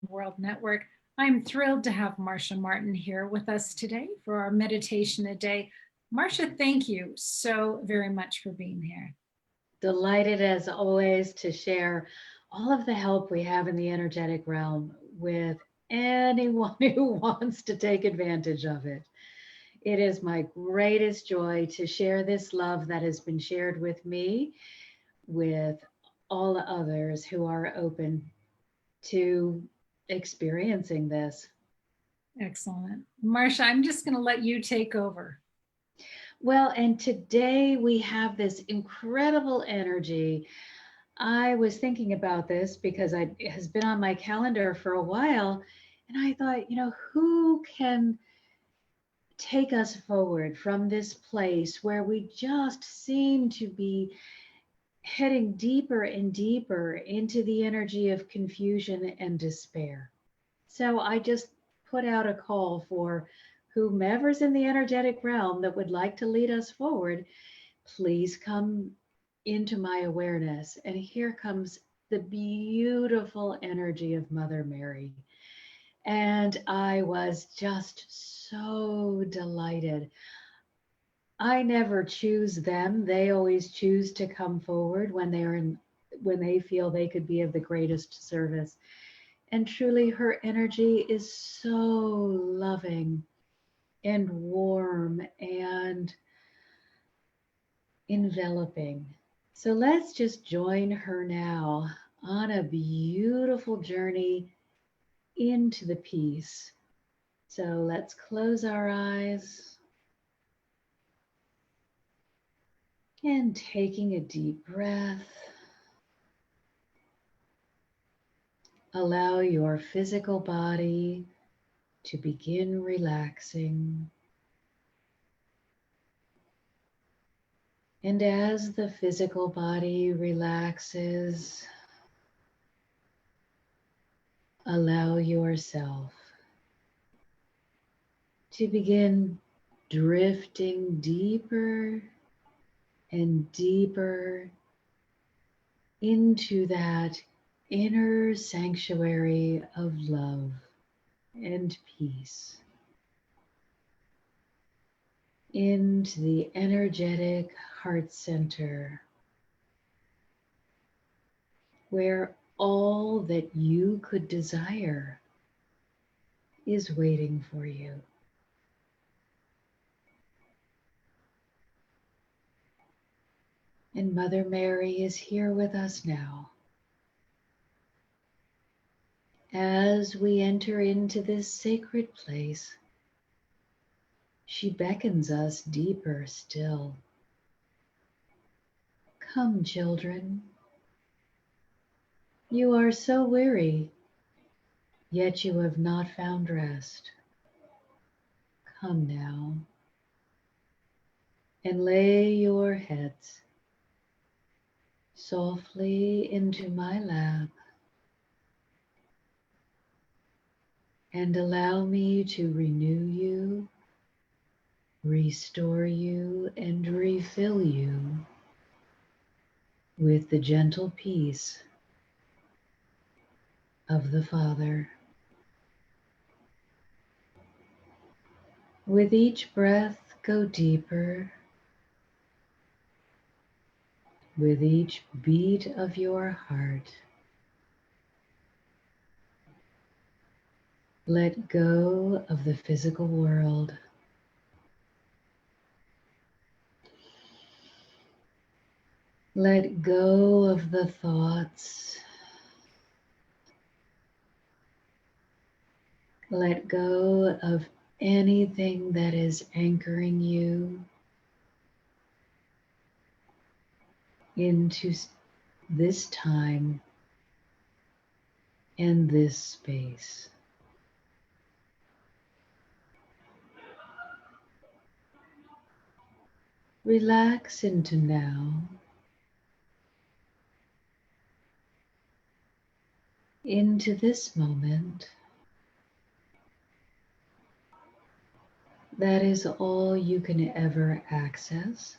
World Network. I'm thrilled to have Marcia Martin here with us today for our meditation a day. Marcia, thank you so very much for being here. Delighted as always to share all of the help we have in the energetic realm with anyone who wants to take advantage of it. It is my greatest joy to share this love that has been shared with me with all others who are open to experiencing this. Excellent. Marcia, I'm just going to let you take over. Well, and today we have this incredible energy. I was thinking about this because it has been on my calendar for a while. And I thought, who can take us forward from this place where we just seem to be heading deeper and deeper into the energy of confusion and despair? So I just put out a call for whomever's in the energetic realm that would like to lead us forward. Please come into my awareness. And here comes the beautiful energy of Mother Mary. And I was just so delighted. I never choose them. They always choose to come forward when they feel they could be of the greatest service. And truly her energy is so loving and warm and enveloping. So let's just join her now on a beautiful journey into the peace. So let's close our eyes and taking a deep breath, allow your physical body to begin relaxing. And as the physical body relaxes, allow yourself to begin drifting deeper and deeper into that inner sanctuary of love and peace, into the energetic heart center where all that you could desire is waiting for you. And Mother Mary is here with us now. As we enter into this sacred place, she beckons us deeper still. Come, children. You are so weary, yet you have not found rest. Come now and lay your heads softly into my lap and allow me to renew you, restore you, and refill you with the gentle peace of the Father. With each breath, go deeper. With each beat of your heart, let go of the physical world. Let go of the thoughts. Let go of anything that is anchoring you into this time and this space. Relax into now, into this moment. That is all you can ever access,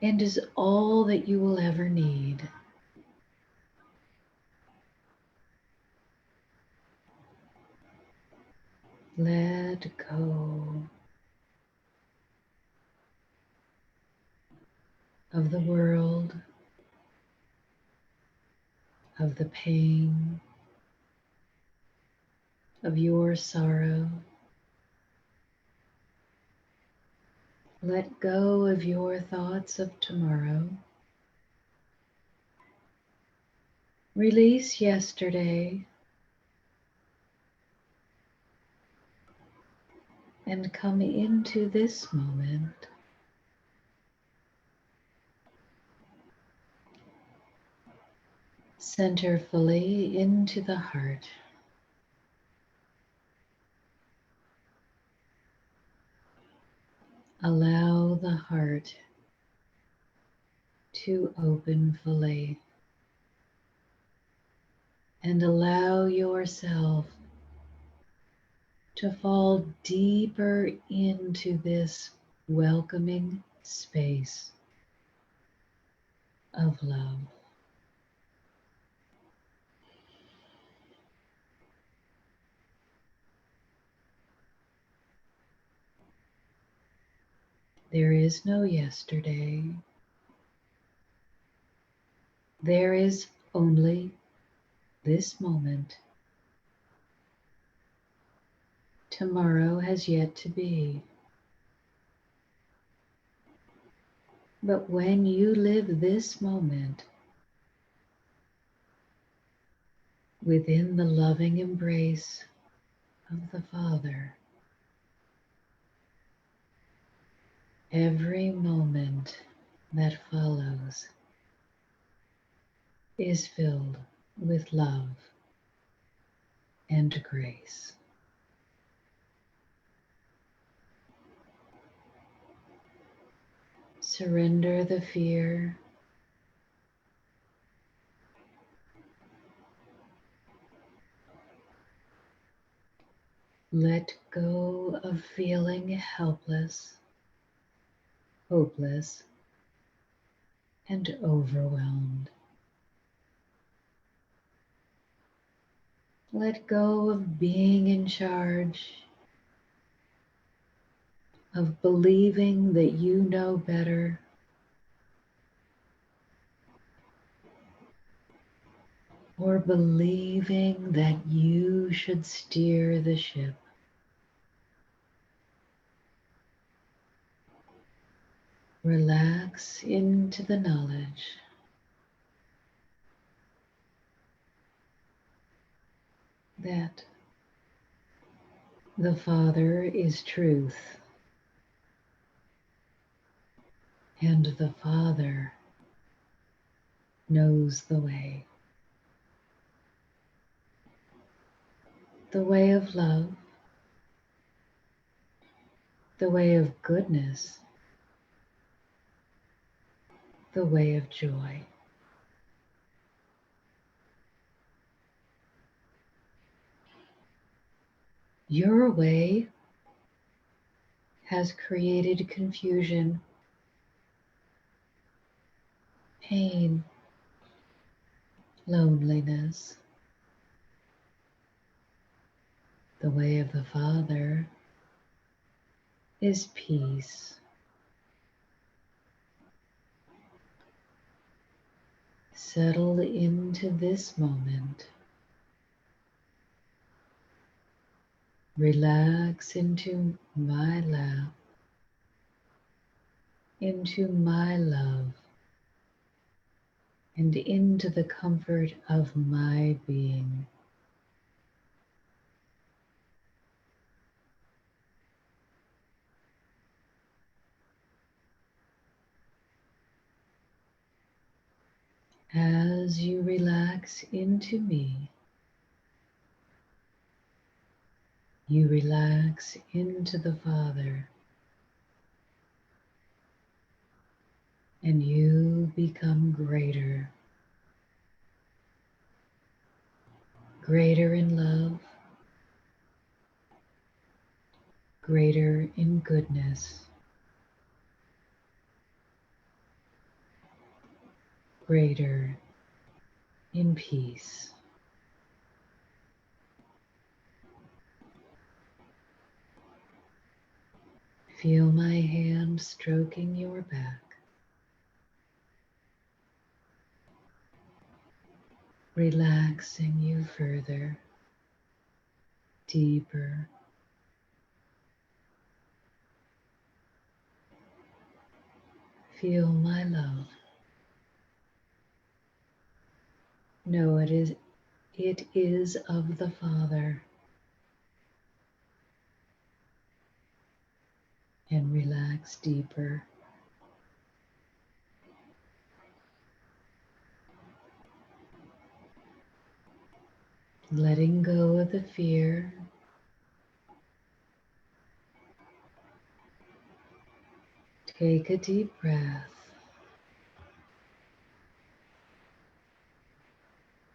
and is all that you will ever need. Let go of the world, of the pain, of your sorrow. Let go of your thoughts of tomorrow. Release yesterday and come into this moment. Center fully into the heart. Allow the heart to open fully and allow yourself to fall deeper into this welcoming space of love. There is no yesterday. There is only this moment. Tomorrow has yet to be. But when you live this moment within the loving embrace of the Father, every moment that follows is filled with love and grace. Surrender the fear. Let go of feeling helpless, hopeless, and overwhelmed. Let go of being in charge, of believing that you know better, or believing that you should steer the ship. Relax into the knowledge that the Father is truth, and the Father knows the way of love, the way of goodness, the way of joy. Your way has created confusion, pain, loneliness. The way of the Father is peace. Settle into this moment. Relax into my lap, into my love, and into the comfort of my being. As you relax into me, you relax into the Father, and you become greater, greater in love, greater in goodness, greater in peace. Feel my hand stroking your back, relaxing you further, deeper. Feel my love. Know it is of the Father, and relax deeper. Letting go of the fear. Take a deep breath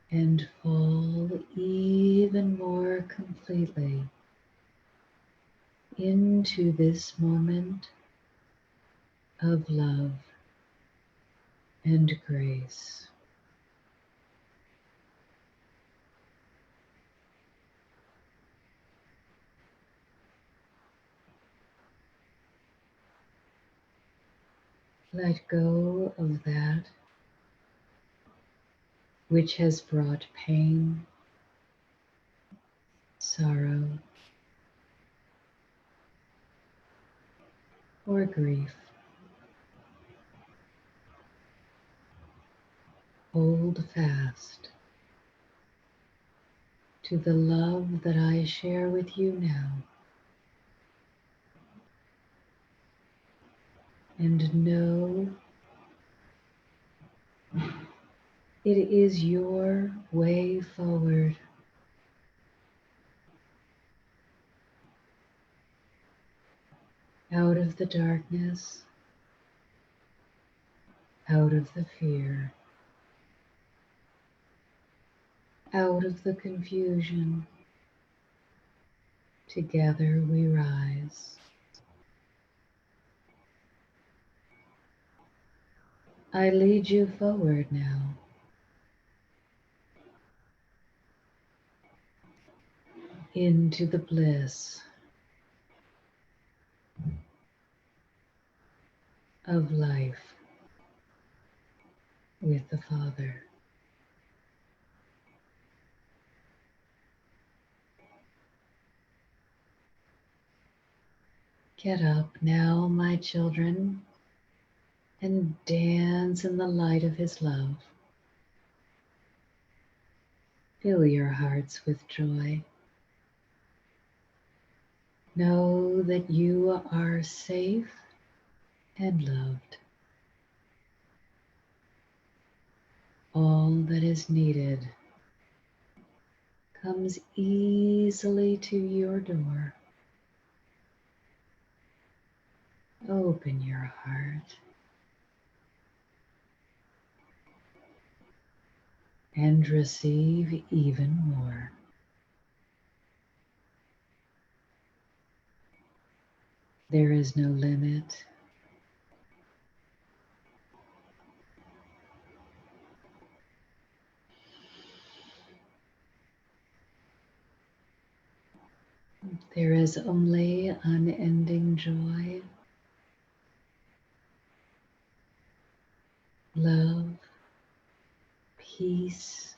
and fall even more completely into this moment of love and grace. Let go of that which has brought pain, sorrow, or grief. Hold fast to the love that I share with you now, and know it is your way forward. Out of the darkness, out of the fear, out of the confusion. Together we rise. I lead you forward now, into the bliss of life with the Father. Get up now, my children, and dance in the light of His love. Fill your hearts with joy. Know that you are safe and loved. All that is needed comes easily to your door. Open your heart and receive even more. There is no limit. There is only unending joy, love, peace,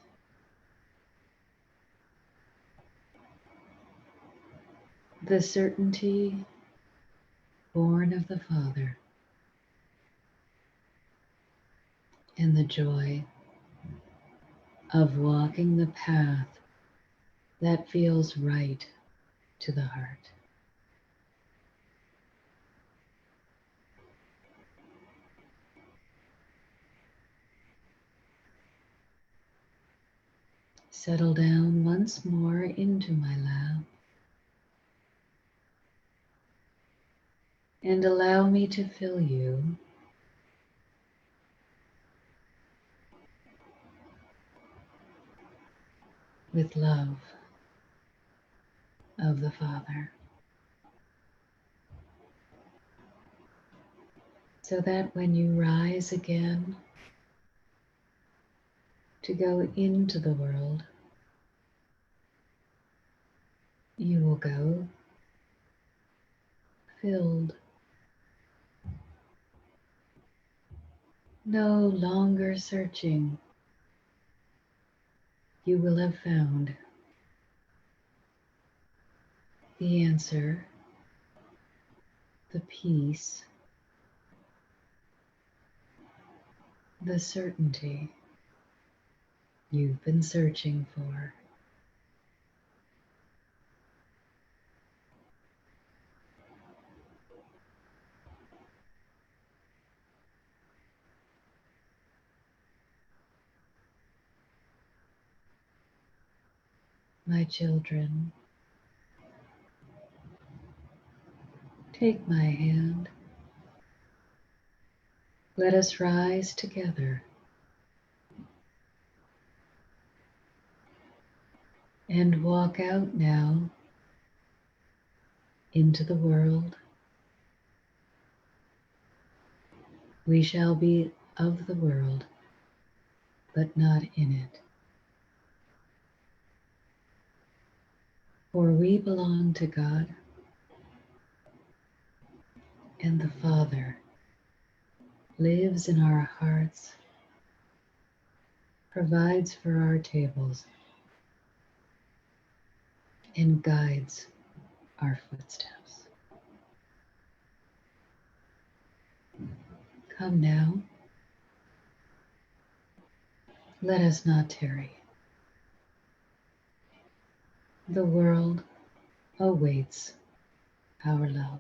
the certainty born of the Father, and the joy of walking the path that feels right to the heart. Settle down once more into my lap and allow me to fill you with love of the Father, so that when you rise again to go into the world, you will go filled No longer searching, you will have found the answer, the peace, the certainty you've been searching for. My children, take my hand. Let us rise together and walk out now into the world. We shall be of the world, but not in it. For we belong to God, and the Father lives in our hearts, provides for our tables, and guides our footsteps. Come now, let us not tarry. The world awaits our love.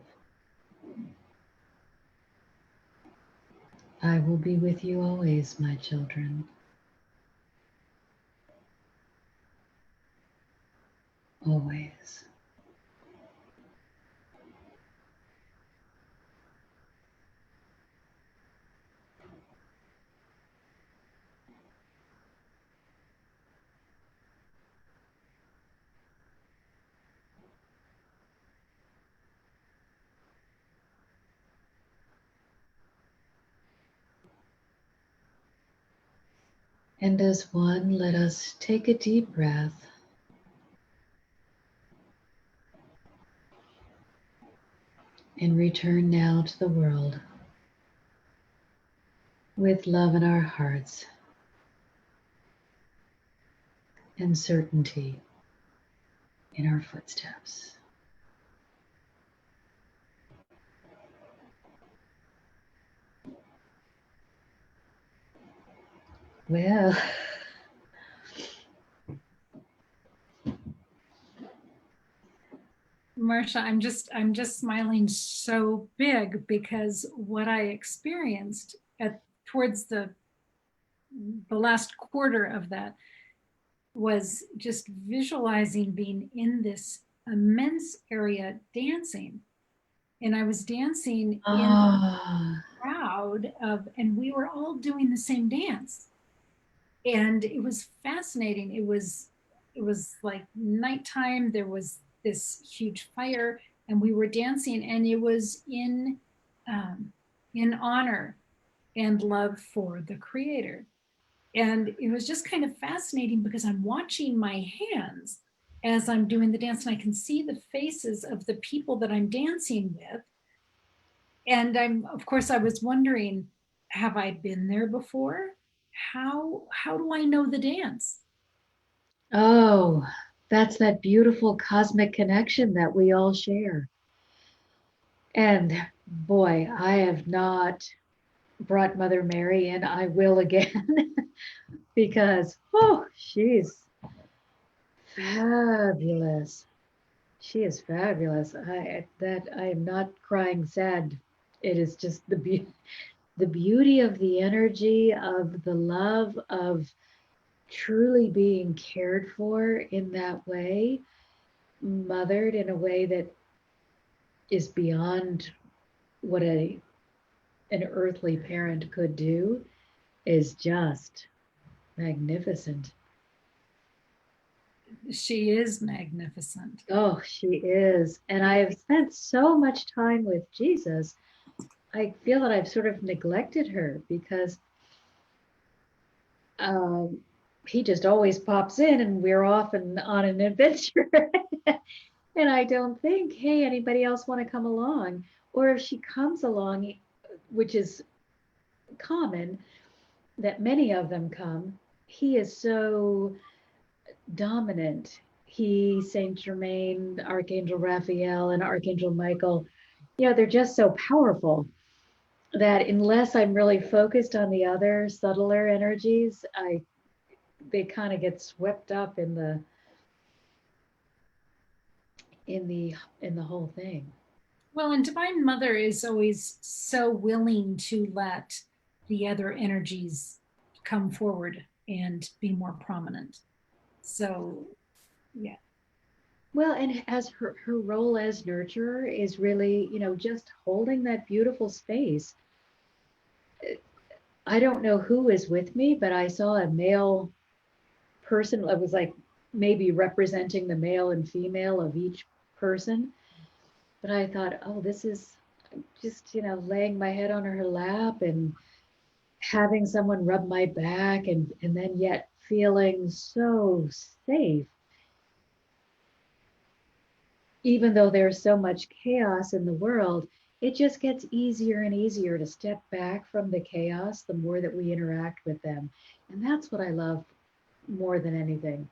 I will be with you always, my children. Always. And as one, let us take a deep breath and return now to the world with love in our hearts and certainty in our footsteps. Well, Marcia, I'm just smiling so big because what I experienced at towards the last quarter of that was just visualizing being in this immense area dancing. And I was dancing in ah, a crowd of, and we were all doing the same dance. And it was fascinating. It was like nighttime. There was this huge fire, and we were dancing, and it was in honor and love for the creator. And it was just kind of fascinating because I'm watching my hands as I'm doing the dance, and I can see the faces of the people that I'm dancing with. And of course, I was wondering, have I been there before? How do I know the dance? oh, that's that beautiful cosmic connection that we all share. And boy, I have not brought Mother Mary in. I will again because, oh, she's fabulous. She is fabulous. I am not crying sad. It is just the beauty of the energy of the love of truly being cared for in that way, mothered in a way that is beyond what an earthly parent could do is just magnificent. She is magnificent. Oh, she is. And I have spent so much time with Jesus. I feel that I've sort of neglected her because um, he just always pops in and we're off and on an adventure. And I don't think, hey, anybody else want to come along? Or if she comes along, which is common, that many of them come, he is so dominant. He, Saint Germain, Archangel Raphael, and Archangel Michael, they're just so powerful that unless I'm really focused on the other subtler energies, they kind of get swept up in the in the whole thing. Well, and Divine Mother is always so willing to let the other energies come forward and be more prominent. So, yeah, Well, and as her role as nurturer is really, just holding that beautiful space. I don't know who is with me, but I saw a male person that was like maybe representing the male and female of each person. But I thought, oh, this is just, laying my head on her lap and having someone rub my back and then yet feeling so safe, even though there's so much chaos in the world. It just gets easier and easier to step back from the chaos the more that we interact with them. And that's what I love more than anything,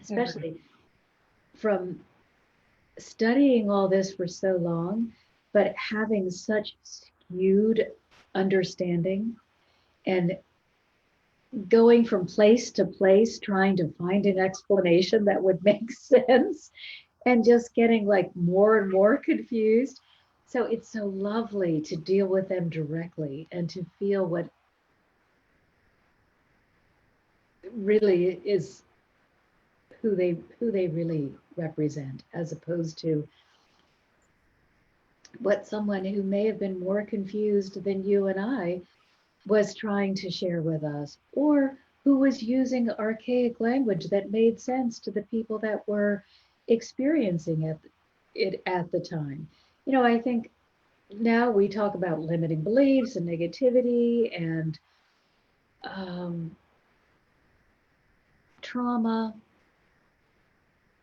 agree. especially from studying all this for so long, but having such skewed understanding and going from place to place trying to find an explanation that would make sense and just getting like more and more confused. So it's so lovely to deal with them directly and to feel what really is who they really represent, as opposed to what someone who may have been more confused than you and I was trying to share with us, or who was using archaic language that made sense to the people that were experiencing it at the time. I think now we talk about limiting beliefs and negativity and um, trauma.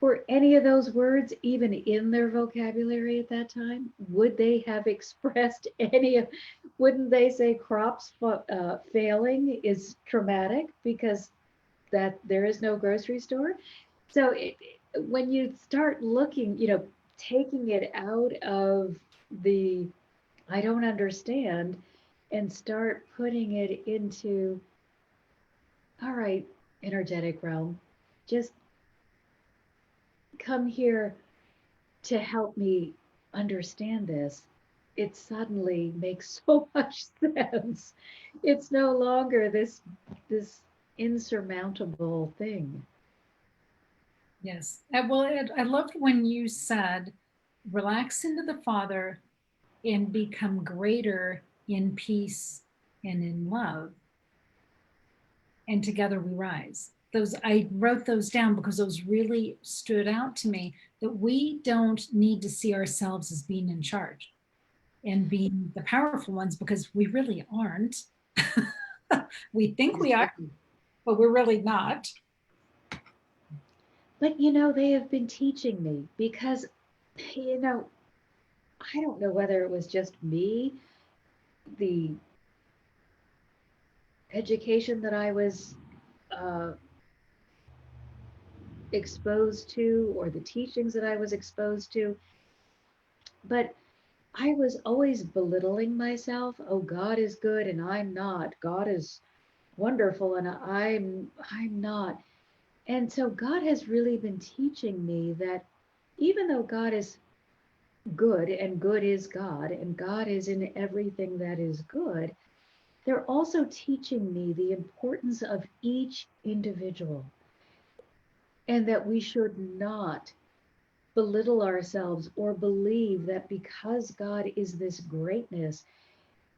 Were any of those words even in their vocabulary at that time? Would they have expressed any of, wouldn't they say crops failing is traumatic because that there is no grocery store? So when you start looking, taking it out of the I don't understand and start putting it into, all right, energetic realm, just come here to help me understand this, it suddenly makes so much sense. It's no longer this insurmountable thing. Yes. Well, I loved when you said, relax into the Father and become greater in peace and in love, and together we rise. Those, I wrote those down because those really stood out to me, that we don't need to see ourselves as being in charge and being the powerful ones, because we really aren't. We think we are, Exactly. but we're really not. But they have been teaching me because, you know, I don't know whether it was just me, the education that I was uh, exposed to, or the teachings that I was exposed to, but I was always belittling myself. Oh, God is good and I'm not. God is wonderful and I'm not. And so God has really been teaching me that even though God is good and good is God and God is in everything that is good, they're also teaching me the importance of each individual and that we should not belittle ourselves or believe that because God is this greatness,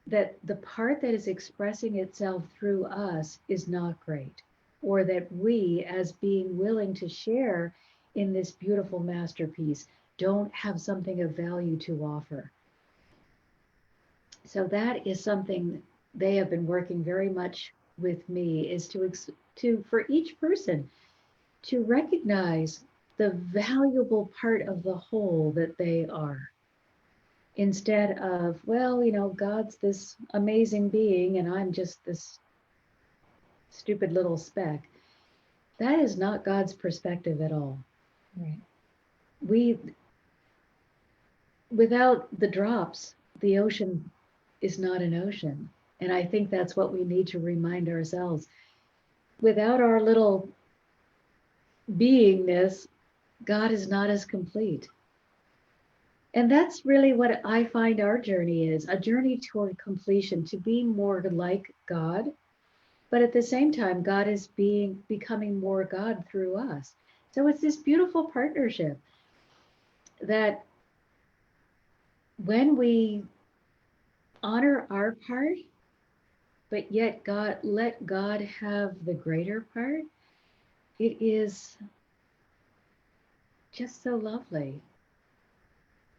that the part that is expressing itself through us is not great, or that we, as being willing to share in this beautiful masterpiece, don't have something of value to offer. So that is something they have been working very much with me, is to for each person to recognize the valuable part of the whole that they are. instead of, well, God's this amazing being and I'm just this stupid little speck. That is not God's perspective at all. Right. We, without the drops, the ocean is not an ocean. And I think that's what we need to remind ourselves. Without our little beingness, God is not as complete. And that's really what I find our journey is, a journey toward completion, to be more like God. But at the same time, God is becoming more God through us. So it's this beautiful partnership that when we honor our part, but yet let God have the greater part, it is just so lovely,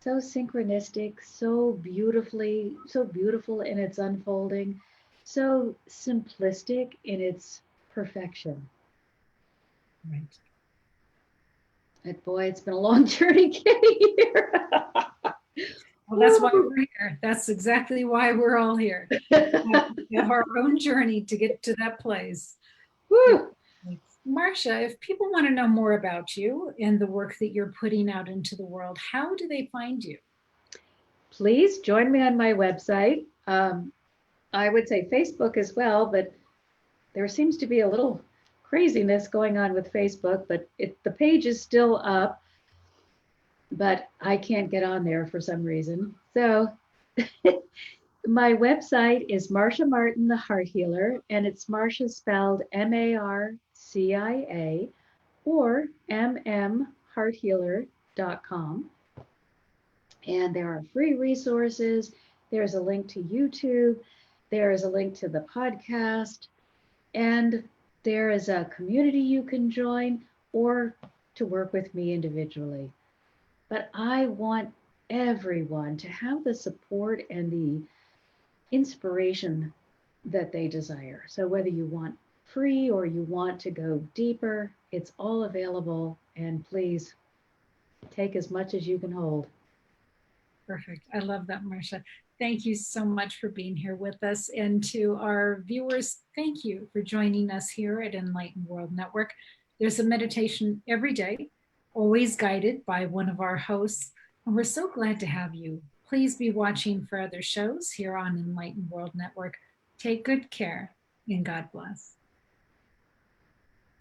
so synchronistic, so beautiful in its unfolding, so simplistic in its perfection. Right. And boy, it's been a long journey getting here. Well, that's why we're here. That's exactly why we're all here. We have our own journey to get to that place. Woo. Marcia, if people want to know more about you and the work that you're putting out into the world, how do they find you? Please join me on my website. I would say Facebook as well, but there seems to be a little craziness going on with Facebook, but the page is still up, but I can't get on there for some reason. So my website is Marcia Martin, the Heart Healer, and it's Marcia spelled Marcia or mmhearthealer.com. And there are free resources. There's a link to YouTube. There is a link to the podcast. And there is a community you can join or to work with me individually. But I want everyone to have the support and the inspiration that they desire. So whether you want free or you want to go deeper, it's all available. And please take as much as you can hold. Perfect. I love that, Marcia. Thank you so much for being here with us. And to our viewers, thank you for joining us here at Enlightened World Network. There's a meditation every day, always guided by one of our hosts. And we're so glad to have you. Please be watching for other shows here on Enlightened World Network. Take good care and God bless.